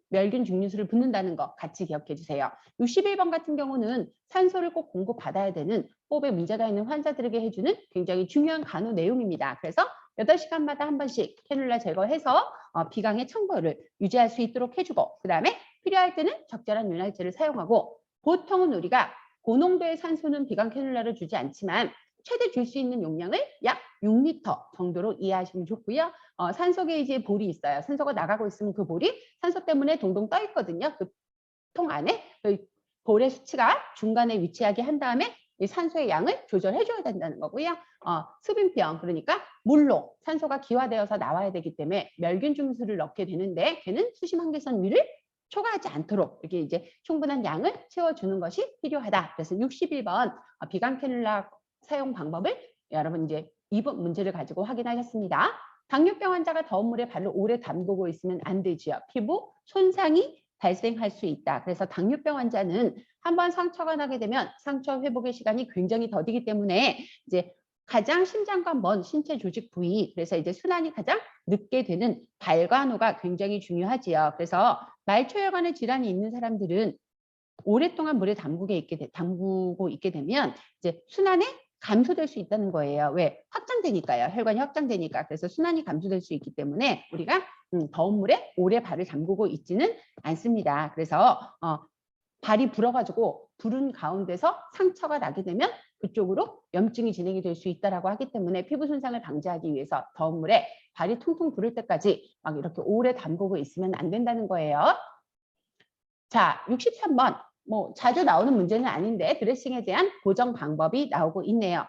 멸균 증류수를 붓는다는 거 같이 기억해 주세요. 61번 같은 경우는 산소를 꼭 공급받아야 되는 호흡에 문제가 있는 환자들에게 해주는 굉장히 중요한 간호 내용입니다. 그래서 8시간마다 한 번씩 캐놀라 제거해서 비강의 청결을 유지할 수 있도록 해주고 그 다음에 필요할 때는 적절한 윤활제를 사용하고 보통은 우리가 고농도의 산소는 비강 캐놀라를 주지 않지만 최대 줄 수 있는 용량을 약 6리터 정도로 이해하시면 좋고요. 산소 게이지에 볼이 있어요. 산소가 나가고 있으면 그 볼이 산소 때문에 동동 떠 있거든요. 그 통 안에 볼의 수치가 중간에 위치하게 한 다음에 이 산소의 양을 조절해 줘야 된다는 거고요. 수분병 그러니까 물로 산소가 기화되어서 나와야 되기 때문에 멸균 증류수를 넣게 되는데 걔는 수심 한계선 위를 초과하지 않도록 이렇게 이제 충분한 양을 채워주는 것이 필요하다. 그래서 61번 비강 캐놀라 사용 방법을 여러분 이제 이번 문제를 가지고 확인하셨습니다. 당뇨병 환자가 더운 물에 발을 오래 담그고 있으면 안 되지요. 피부 손상이 발생할 수 있다. 그래서 당뇨병 환자는 한번 상처가 나게 되면 상처 회복의 시간이 굉장히 더디기 때문에 이제 가장 심장과 먼 신체 조직 부위, 그래서 이제 순환이 가장 늦게 되는 발관호가 굉장히 중요하지요. 그래서 말초혈관의 질환이 있는 사람들은 오랫동안 물에 담그고 있게 되면 이제 순환에 감소될 수 있다는 거예요. 왜? 확장되니까요. 혈관이 확장되니까. 그래서 순환이 감소될 수 있기 때문에 우리가 더운 물에 오래 발을 담그고 있지는 않습니다. 그래서 발이 불어가지고 부른 가운데서 상처가 나게 되면 그쪽으로 염증이 진행이 될 수 있다라고 하기 때문에 피부 손상을 방지하기 위해서 더운 물에 발이 퉁퉁 부를 때까지 막 이렇게 오래 담그고 있으면 안 된다는 거예요. 자, 63번. 뭐 자주 나오는 문제는 아닌데 드레싱에 대한 고정 방법이 나오고 있네요.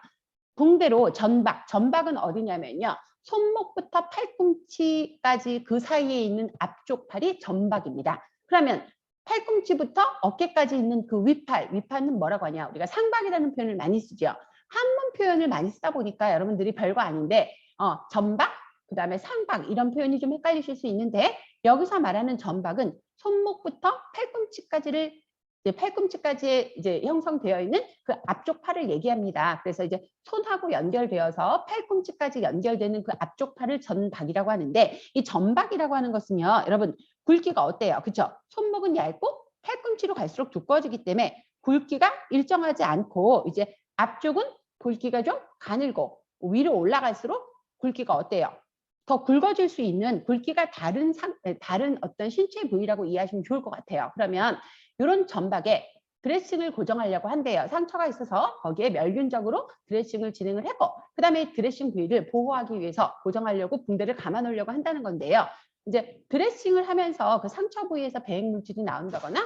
붕대로 전박. 전박은 어디냐면요. 손목부터 팔꿈치까지 그 사이에 있는 앞쪽 팔이 전박입니다. 그러면 팔꿈치부터 어깨까지 있는 그 윗팔, 윗팔은 뭐라고 하냐? 우리가 상박이라는 표현을 많이 쓰죠. 한문 표현을 많이 쓰다 보니까 여러분들이 별거 아닌데 전박, 그다음에 상박 이런 표현이 좀 헷갈리실 수 있는데 여기서 말하는 전박은 손목부터 팔꿈치까지 이제 형성되어 있는 그 앞쪽 팔을 얘기합니다. 그래서 이제 손하고 연결되어서 팔꿈치까지 연결되는 그 앞쪽 팔을 전박이라고 하는데 이 전박이라고 하는 것은요, 여러분 굵기가 어때요? 그렇죠? 손목은 얇고 팔꿈치로 갈수록 두꺼워지기 때문에 굵기가 일정하지 않고 이제 앞쪽은 굵기가 좀 가늘고 위로 올라갈수록 굵기가 어때요? 더 굵어질 수 있는 굵기가 다른 어떤 신체 부위라고 이해하시면 좋을 것 같아요. 그러면 이런 전박에 드레싱을 고정하려고 한대요. 상처가 있어서 거기에 멸균적으로 드레싱을 진행을 하고 그다음에 드레싱 부위를 보호하기 위해서 고정하려고 붕대를 감아 놓으려고 한다는 건데요. 이제 드레싱을 하면서 그 상처 부위에서 배행 물질이 나온다거나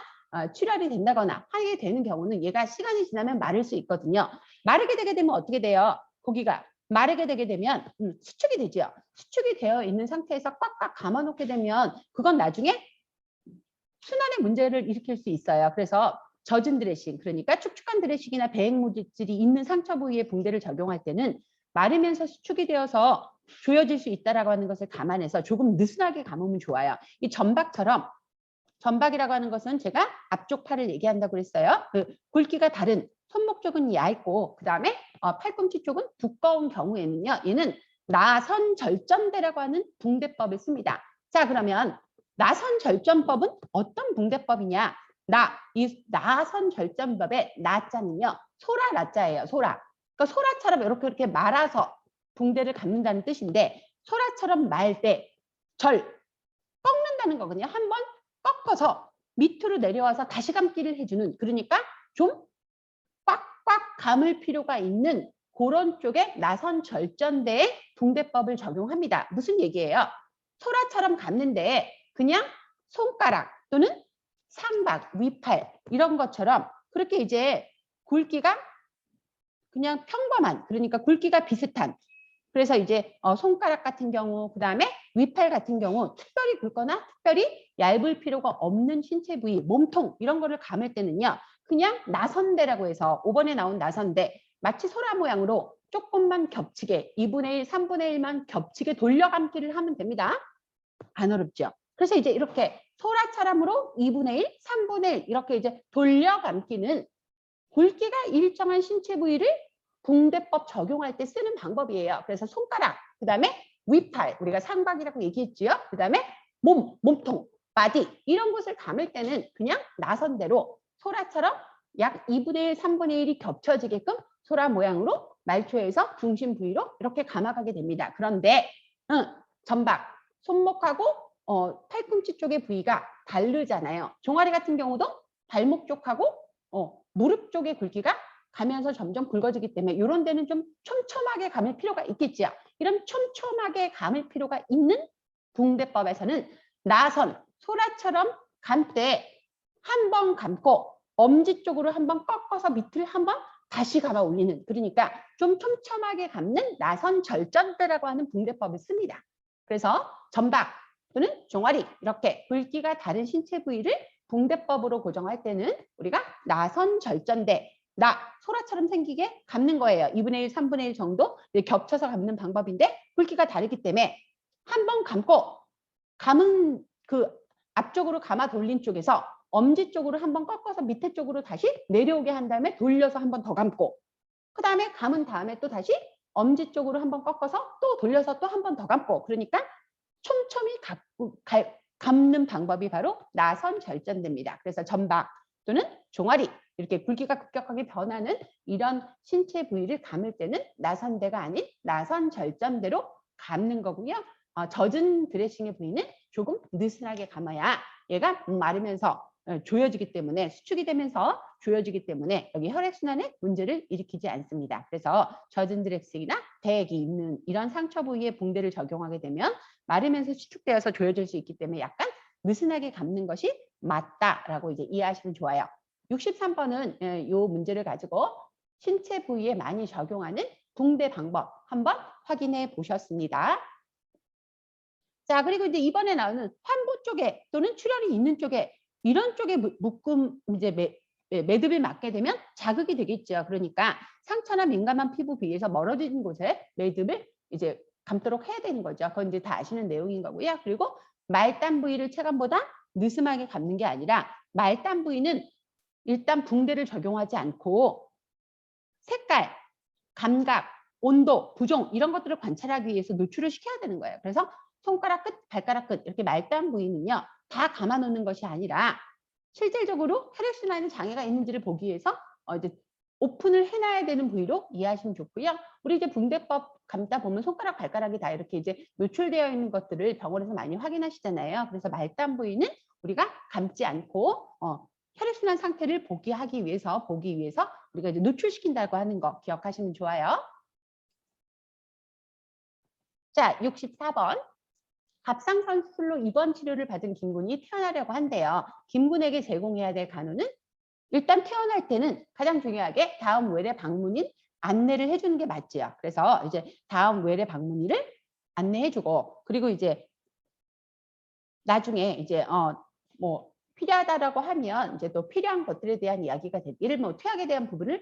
출혈이 된다거나 하게 되는 경우는 얘가 시간이 지나면 마를 수 있거든요. 마르게 되게 되면 어떻게 돼요? 고기가 마르게 되게 되면 수축이 되죠. 수축이 되어 있는 상태에서 꽉꽉 감아 놓게 되면 그건 나중에 순환의 문제를 일으킬 수 있어요. 그래서 젖은 드레싱, 그러니까 축축한 드레싱이나 배행 물질이 있는 상처 부위에 붕대를 적용할 때는 마르면서 수축이 되어서 조여질 수 있다라고 하는 것을 감안해서 조금 느슨하게 감으면 좋아요. 이 전박처럼 전박이라고 하는 것은 제가 앞쪽 팔을 얘기한다고 그랬어요. 그 굵기가 다른 손목 쪽은 얇고 그다음에 팔꿈치 쪽은 두꺼운 경우에는요. 얘는 나선절전대라고 하는 붕대법을 씁니다. 자, 그러면 나선절전법은 어떤 붕대법이냐? 이 나선절전법의 나자는요. 소라 나자예요. 소라. 그러니까 소라처럼 이렇게 말아서 붕대를 감는다는 뜻인데 소라처럼 말 때 꺾는다는 거거든요. 한번 꺾어서 밑으로 내려와서 다시 감기를 해주는, 그러니까 좀 꽉꽉 감을 필요가 있는 그런 쪽에 나선 절전대의 붕대법을 적용합니다. 무슨 얘기예요? 소라처럼 감는데 그냥 손가락 또는 상박, 위팔 이런 것처럼 그렇게 이제 굵기가 그냥 평범한, 그러니까 굵기가 비슷한, 그래서 이제 손가락 같은 경우, 그 다음에 위팔 같은 경우 특별히 굵거나 특별히 얇을 필요가 없는 신체 부위, 몸통 이런 거를 감을 때는요. 그냥 나선대라고 해서 5번에 나온 나선대, 마치 소라 모양으로 조금만 겹치게 2분의 1, 3분의 1만 겹치게 돌려감기를 하면 됩니다. 안 어렵죠? 그래서 이제 이렇게 소라처럼으로 2분의 1, 3분의 1 이렇게 이제 돌려감기는 굵기가 일정한 신체 부위를 붕대법 적용할 때 쓰는 방법이에요. 그래서 손가락, 그 다음에 위팔, 우리가 상박이라고 얘기했지요. 그 다음에 몸통, 바디 이런 곳을 감을 때는 그냥 나선대로 소라처럼 약 2분의 1, 3분의 1이 겹쳐지게끔 소라 모양으로 말초에서 중심 부위로 이렇게 감아가게 됩니다. 그런데 전박, 손목하고 팔꿈치 쪽의 부위가 다르잖아요. 종아리 같은 경우도 발목 쪽하고 무릎 쪽의 굵기가 가면서 점점 굵어지기 때문에 이런 데는 좀 촘촘하게 감을 필요가 있겠지요. 이런 촘촘하게 감을 필요가 있는 붕대법에서는 나선, 소라처럼 감 때 한 번 감고 엄지 쪽으로 한번 꺾어서 밑을 한번 다시 감아 올리는, 그러니까 좀 촘촘하게 감는 나선 절전대라고 하는 붕대법을 씁니다. 그래서 전박 또는 종아리 이렇게 굵기가 다른 신체 부위를 붕대법으로 고정할 때는 우리가 나선 절전대, 소라처럼 생기게 감는 거예요. 2분의 1, 3분의 1 정도 겹쳐서 감는 방법인데 굵기가 다르기 때문에 한 번 감고 감은 그 앞쪽으로 감아 돌린 쪽에서 엄지 쪽으로 한번 꺾어서 밑에 쪽으로 다시 내려오게 한 다음에 돌려서 한 번 더 감고 그 다음에 감은 다음에 또 다시 엄지 쪽으로 한번 꺾어서 또 돌려서 또 한 번 더 감고, 그러니까 촘촘히 감는 방법이 바로 나선 절전대입니다. 그래서 점박 또는 종아리 이렇게 굵기가 급격하게 변하는 이런 신체 부위를 감을 때는 나선대가 아닌 나선 절전대로 감는 거고요. 젖은 드레싱의 부위는 조금 느슨하게 감아야 얘가 마르면서 조여지기 때문에, 수축이 되면서 조여지기 때문에 여기 혈액순환에 문제를 일으키지 않습니다. 그래서 젖은 드레싱이나 백이 있는 이런 상처 부위에 붕대를 적용하게 되면 마르면서 수축되어서 조여질 수 있기 때문에 약간 느슨하게 감는 것이 맞다라고 이제 이해하시면 좋아요. 63번은 이 문제를 가지고 신체 부위에 많이 적용하는 붕대 방법 한번 확인해 보셨습니다. 자, 그리고 이제 이번에 나오는 환부 쪽에 또는 출혈이 있는 쪽에, 이런 쪽에 묶음 이제 매듭을 맞게 되면 자극이 되겠죠. 그러니까 상처나 민감한 피부 부위에서 멀어진 곳에 매듭을 이제 감도록 해야 되는 거죠. 그건 이제 다 아시는 내용인 거고요. 그리고 말단 부위를 체감보다 느슨하게 감는 게 아니라, 말단 부위는 일단 붕대를 적용하지 않고 색깔, 감각, 온도, 부종 이런 것들을 관찰하기 위해서 노출을 시켜야 되는 거예요. 그래서 손가락 끝, 발가락 끝 이렇게 말단 부위는요, 다 감아놓는 것이 아니라 실질적으로 혈액순환에 장애가 있는지를 보기 위해서 이제 오픈을 해놔야 되는 부위로 이해하시면 좋고요. 우리 이제 붕대법 감다 보면 손가락, 발가락이 다 이렇게 이제 노출되어 있는 것들을 병원에서 많이 확인하시잖아요. 그래서 말단 부위는 우리가 감지 않고 혈액순환 상태를 보기 위해서 우리가 이제 노출시킨다고 하는 거 기억하시면 좋아요. 자, 64번. 갑상선수술로 입원 치료를 받은 김군이 퇴원하려고 한대요. 김군에게 제공해야 될 간호는, 일단 퇴원할 때는 가장 중요하게 다음 외래 방문인 안내를 해주는 게 맞지요. 그래서 이제 다음 외래 방문인을 안내해주고, 그리고 이제 나중에 이제 뭐 필요하다라고 하면 이제 또 필요한 것들에 대한 이야기가 예를 뭐 퇴학에 대한 부분을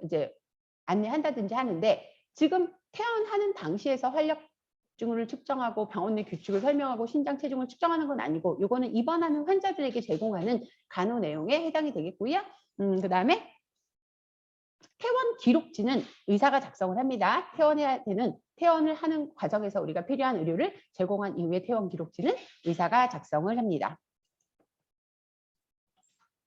이제 안내한다든지 하는데, 지금 퇴원하는 당시에서 활력증을 측정하고 병원 내 규칙을 설명하고 신장 체중을 측정하는 건 아니고, 이거는 입원하는 환자들에게 제공하는 간호 내용에 해당이 되겠고요. 그다음에 퇴원 기록지는 의사가 작성을 합니다. 퇴원해야 되는, 퇴원을 하는 과정에서 우리가 필요한 의료를 제공한 이후에 퇴원 기록지는 의사가 작성을 합니다.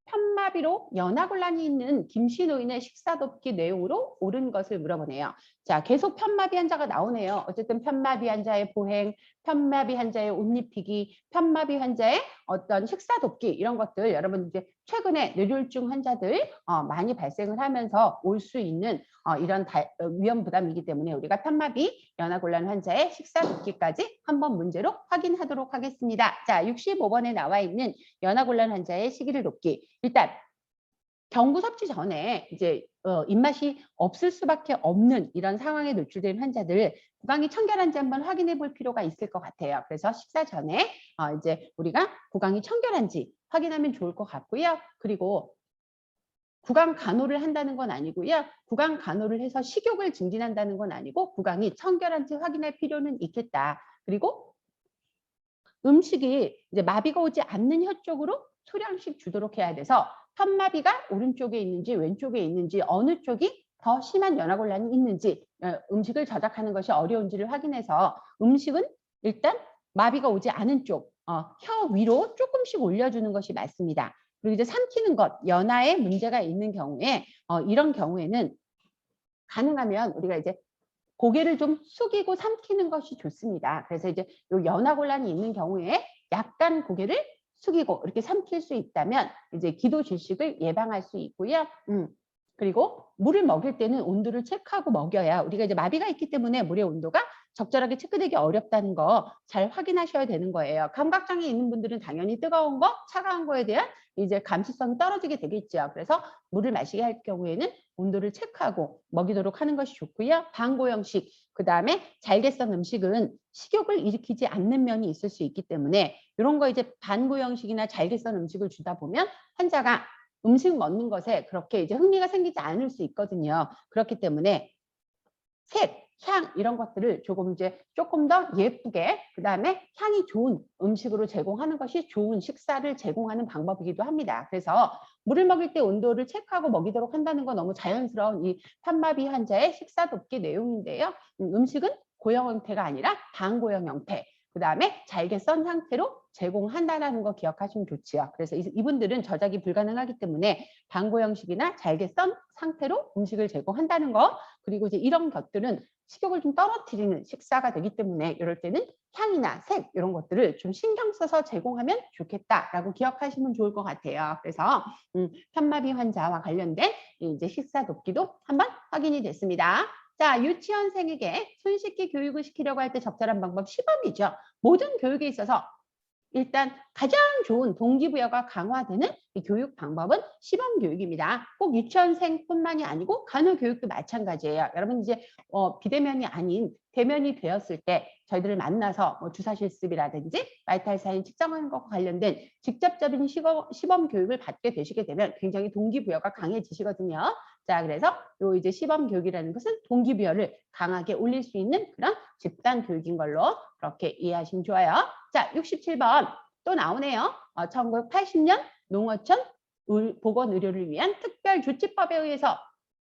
편마비로 연하곤란이 있는 김씨 노인의 식사돕기 내용으로 옳은 것을 물어보네요. 자, 계속 편마비 환자가 나오네요. 어쨌든 편마비 환자의 보행, 편마비 환자의 옷 입히기, 편마비 환자의 어떤 식사돕기, 이런 것들 여러분 이제 최근에 뇌졸중 환자들 많이 발생을 하면서 올 수 있는 이런 위험 부담이기 때문에 우리가 편마비 연하곤란 환자의 식사돕기까지 한번 문제로 확인하도록 하겠습니다. 자, 65번에 나와 있는 연하곤란 환자의 식이를 돕기. 일단 경구 섭취 전에 이제 입맛이 없을 수밖에 없는 이런 상황에 노출된 환자들, 구강이 청결한지 한번 확인해 볼 필요가 있을 것 같아요. 그래서 식사 전에 이제 우리가 구강이 청결한지 확인하면 좋을 것 같고요. 그리고 구강 간호를 한다는 건 아니고요. 구강 간호를 해서 식욕을 증진한다는 건 아니고, 구강이 청결한지 확인할 필요는 있겠다. 그리고 음식이 이제 마비가 오지 않는 혀 쪽으로 소량씩 주도록 해야 돼서, 편마비가 오른쪽에 있는지 왼쪽에 있는지, 어느 쪽이 더 심한 연하곤란이 있는지, 음식을 저작하는 것이 어려운지를 확인해서 음식은 일단 마비가 오지 않은 쪽, 혀 위로 조금씩 올려주는 것이 맞습니다. 그리고 이제 삼키는 것, 연하에 문제가 있는 경우에 이런 경우에는 가능하면 우리가 이제 고개를 좀 숙이고 삼키는 것이 좋습니다. 그래서 이제 요 연하곤란이 있는 경우에 약간 고개를 숙이고 이렇게 삼킬 수 있다면 이제 기도 질식을 예방할 수 있고요. 그리고 물을 먹일 때는 온도를 체크하고 먹여야, 우리가 이제 마비가 있기 때문에 물의 온도가 적절하게 체크되기 어렵다는 거 잘 확인하셔야 되는 거예요. 감각장애 있는 분들은 당연히 뜨거운 거, 차가운 거에 대한 이제 감수성이 떨어지게 되겠죠. 그래서 물을 마시게 할 경우에는 온도를 체크하고 먹이도록 하는 것이 좋고요. 반고형식, 그다음에 잘게 썬 음식은 식욕을 일으키지 않는 면이 있을 수 있기 때문에, 이런 거 이제 반고형식이나 잘게 썬 음식을 주다 보면 환자가 음식 먹는 것에 그렇게 이제 흥미가 생기지 않을 수 있거든요. 그렇기 때문에 색, 향 이런 것들을 조금 더 예쁘게, 그다음에 향이 좋은 음식으로 제공하는 것이 좋은 식사를 제공하는 방법이기도 합니다. 그래서 물을 먹일 때 온도를 체크하고 먹이도록 한다는 건 너무 자연스러운 이 편마비 환자의 식사 돕기 내용인데요. 음식은 고형 형태가 아니라 반고형 형태. 그다음에 잘게 썬 상태로 제공한다는 거 기억하시면 좋지요. 그래서 이분들은 저작이 불가능하기 때문에 반고 형식이나 잘게 썬 상태로 음식을 제공한다는 거. 그리고 이제 이런 것들은 식욕을 좀 떨어뜨리는 식사가 되기 때문에 이럴 때는 향이나 색 이런 것들을 좀 신경 써서 제공하면 좋겠다라고 기억하시면 좋을 것 같아요. 그래서 편마비 환자와 관련된 이제 식사 돕기도 한번 확인이 됐습니다. 자, 유치원생에게 손 씻기 교육을 시키려고 할 때 적절한 방법 시범이죠. 모든 교육에 있어서 일단 가장 좋은 동기부여가 강화되는 이 교육 방법은 시범 교육입니다. 꼭 유치원생뿐만이 아니고 간호교육도 마찬가지예요. 여러분 이제 비대면이 아닌 대면이 되었을 때 저희들을 만나서 주사 실습이라든지 바이탈 사인 측정하는 것과 관련된 직접적인 시범 교육을 받게 되시게 되면 굉장히 동기부여가 강해지시거든요. 자, 그래서 요 이제 시범 교육이라는 것은 동기부여를 강하게 올릴 수 있는 그런 집단 교육인 걸로 그렇게 이해하시면 좋아요. 자, 67번 또 나오네요. 1980년 농어촌 보건의료를 위한 특별조치법에 의해서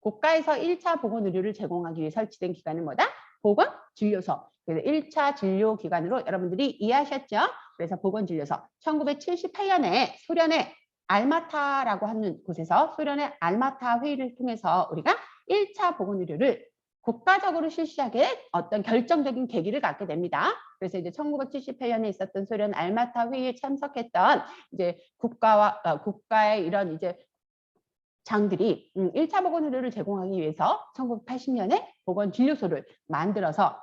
국가에서 1차 보건의료를 제공하기 위해 설치된 기관은 뭐다? 보건진료소. 그래서 1차 진료기관으로 여러분들이 이해하셨죠? 그래서 보건진료소. 1978년에 소련의 알마타라고 하는 곳에서 소련의 알마타 회의를 통해서 우리가 1차 보건의료를 국가적으로 실시하게 어떤 결정적인 계기를 갖게 됩니다. 그래서 이제 1978년에 있었던 소련 알마타 회의에 참석했던 이제 국가의 이런 이제 장들이 1차 보건의료를 제공하기 위해서 1980년에 보건진료소를 만들어서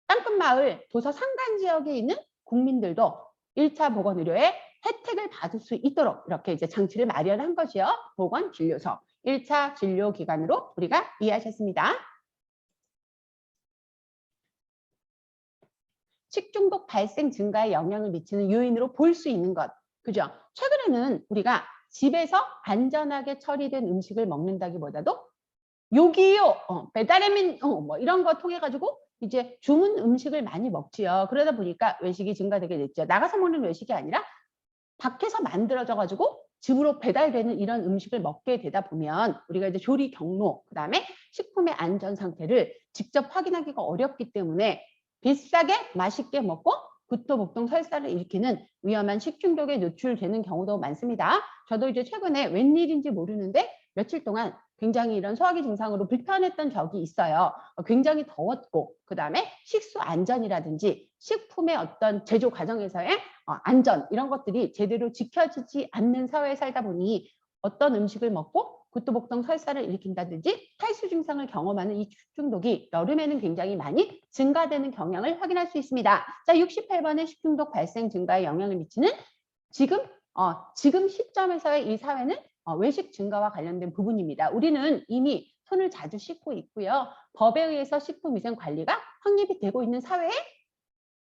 땅끝마을 도서 산간 지역에 있는 국민들도 1차 보건의료의 혜택을 받을 수 있도록 이렇게 이제 장치를 마련한 것이요. 보건진료소. 1차 진료기관으로 우리가 이해하셨습니다. 식중독 발생 증가에 영향을 미치는 요인으로 볼 수 있는 것. 그죠? 최근에는 우리가 집에서 안전하게 처리된 음식을 먹는다기보다도 요기요, 배달의민 뭐 이런 거 통해 가지고 이제 주문 음식을 많이 먹지요. 그러다 보니까 외식이 증가되게 됐죠. 나가서 먹는 외식이 아니라 밖에서 만들어져 가지고 집으로 배달되는 이런 음식을 먹게 되다 보면 우리가 이제 조리 경로, 그다음에 식품의 안전 상태를 직접 확인하기가 어렵기 때문에 비싸게 맛있게 먹고 구토복통 설사를 일으키는 위험한 식중독에 노출되는 경우도 많습니다. 저도 이제 최근에 웬일인지 모르는데 며칠 동안 굉장히 이런 소화기 증상으로 불편했던 적이 있어요. 굉장히 더웠고 그다음에 식수 안전이라든지 식품의 어떤 제조 과정에서의 안전 이런 것들이 제대로 지켜지지 않는 사회에 살다 보니 어떤 음식을 먹고 구토복통 설사를 일으킨다든지 탈수 증상을 경험하는 이 식중독이 여름에는 굉장히 많이 증가되는 경향을 확인할 수 있습니다. 자, 68번의 식중독 발생 증가에 영향을 미치는 지금 시점에서의 이 사회는 외식 증가와 관련된 부분입니다. 우리는 이미 손을 자주 씻고 있고요. 법에 의해서 식품위생관리가 확립이 되고 있는 사회에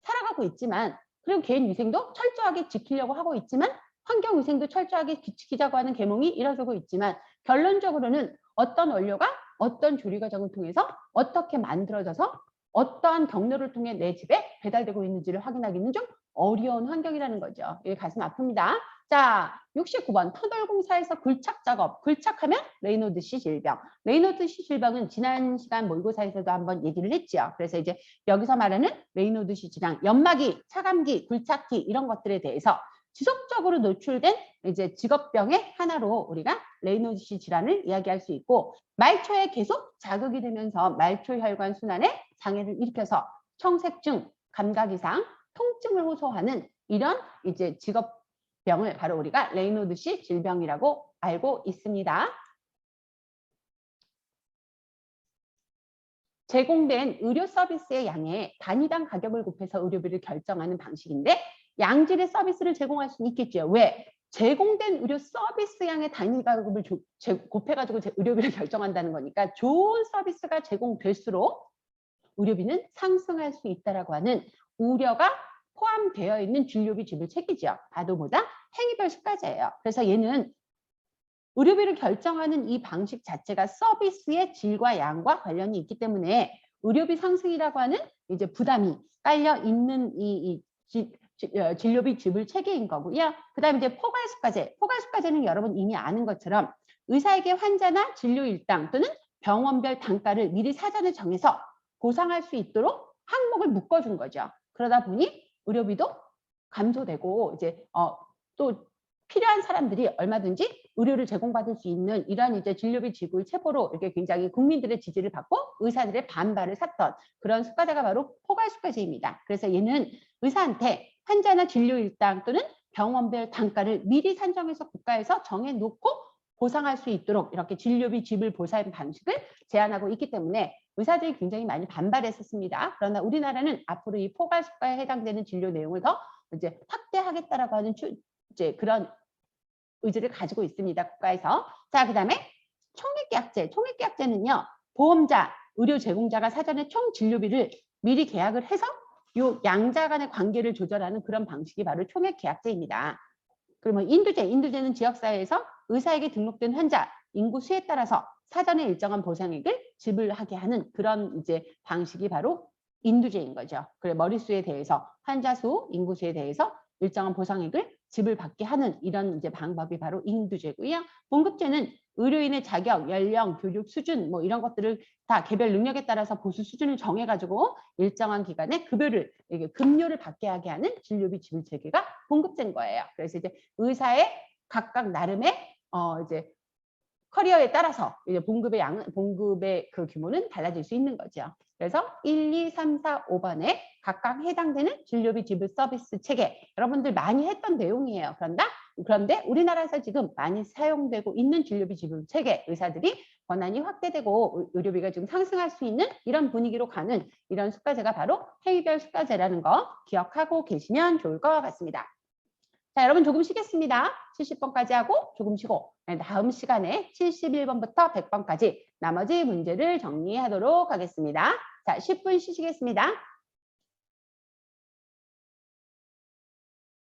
살아가고 있지만 그리고 개인위생도 철저하게 지키려고 하고 있지만 환경위생도 철저하게 지키자고 하는 계몽이 이뤄지고 있지만 결론적으로는 어떤 원료가 어떤 조리 과정을 통해서 어떻게 만들어져서 어떠한 경로를 통해 내 집에 배달되고 있는지를 확인하기는 좀 어려운 환경이라는 거죠. 이게 가슴 아픕니다. 자, 69번 터널공사에서 굴착 작업. 굴착하면 레이노드씨 질병. 레이노드씨 질병은 지난 시간 모의고사에서도 한번 얘기를 했죠. 그래서 이제 여기서 말하는 레이노드씨 질환, 연마기, 차감기, 굴착기 이런 것들에 대해서 지속적으로 노출된 이제 직업병의 하나로 우리가 레이노드씨 질환을 이야기할 수 있고 말초에 계속 자극이 되면서 말초 혈관 순환에 장애를 일으켜서 청색증, 감각 이상, 통증을 호소하는 이런 이제 직업병을 바로 우리가 레이노드씨 질병이라고 알고 있습니다. 제공된 의료 서비스의 양에 단위당 가격을 곱해서 의료비를 결정하는 방식인데 양질의 서비스를 제공할 수는 있겠죠. 왜? 제공된 의료 서비스 양의 단위 가격을 곱해가지고 의료비를 결정한다는 거니까 좋은 서비스가 제공될수록 의료비는 상승할 수 있다라고 하는 우려가 포함되어 있는 진료비 지불 체계죠. 봐도보다 행위별 수가제예요. 그래서 얘는 의료비를 결정하는 이 방식 자체가 서비스의 질과 양과 관련이 있기 때문에 의료비 상승이라고 하는 이제 부담이 깔려 있는 진료비 지불 체계인 거고요. 그다음에 이제 포괄수가제. 포괄수가제는 여러분 이미 아는 것처럼 의사에게 환자나 진료 일당 또는 병원별 단가를 미리 사전에 정해서 보상할 수 있도록 항목을 묶어준 거죠. 그러다 보니 의료비도 감소되고 이제 또 필요한 사람들이 얼마든지 의료를 제공받을 수 있는 이러한 이제 진료비 지불 체포로 이렇게 굉장히 국민들의 지지를 받고 의사들의 반발을 샀던 그런 수가제가 바로 포괄수가제입니다. 그래서 얘는 의사한테 환자나 진료 일당 또는 병원별 단가를 미리 산정해서 국가에서 정해놓고 보상할 수 있도록 이렇게 진료비 지불 보상 방식을 제안하고 있기 때문에 의사들이 굉장히 많이 반발했었습니다. 그러나 우리나라는 앞으로 이 포괄수가에 해당되는 진료 내용을 더 이제 확대하겠다라고 하는 이제 그런 의지를 가지고 있습니다. 국가에서. 자, 그다음에 총액계약제. 총액계약제는요. 보험자, 의료 제공자가 사전에 총 진료비를 미리 계약을 해서 요 양자 간의 관계를 조절하는 그런 방식이 바로 총액계약제입니다. 그러면 인두제는 지역사회에서 의사에게 등록된 환자 인구 수에 따라서 사전에 일정한 보상액을 지불하게 하는 그런 이제 방식이 바로 인두제인 거죠. 그래 머릿수에 대해서 환자 수, 인구 수에 대해서 일정한 보상액을 지불받게 하는 이런 이제 방법이 바로 인두제고요. 봉급제는 의료인의 자격, 연령, 교육 수준 뭐 이런 것들을 다 개별 능력에 따라서 보수 수준을 정해가지고 일정한 기간에 급여를 급료를 받게 하게 하는 진료비 지불 체계가 봉급제인 거예요. 그래서 이제 의사의 각각 나름의 이제 커리어에 따라서 이제 봉급의 그 규모는 달라질 수 있는 거죠. 그래서 1, 2, 3, 4, 5번에 각각 해당되는 진료비 지불 서비스 체계 여러분들 많이 했던 내용이에요. 그런데 우리나라에서 지금 많이 사용되고 있는 진료비 지불 체계 의사들이 권한이 확대되고 의료비가 좀 상승할 수 있는 이런 분위기로 가는 이런 수가제가 바로 해위별 수가제라는 거 기억하고 계시면 좋을 것 같습니다. 자, 여러분 조금 쉬겠습니다. 70번까지 하고 조금 쉬고 다음 시간에 71번부터 100번까지 나머지 문제를 정리하도록 하겠습니다. 자, 10분 쉬시겠습니다.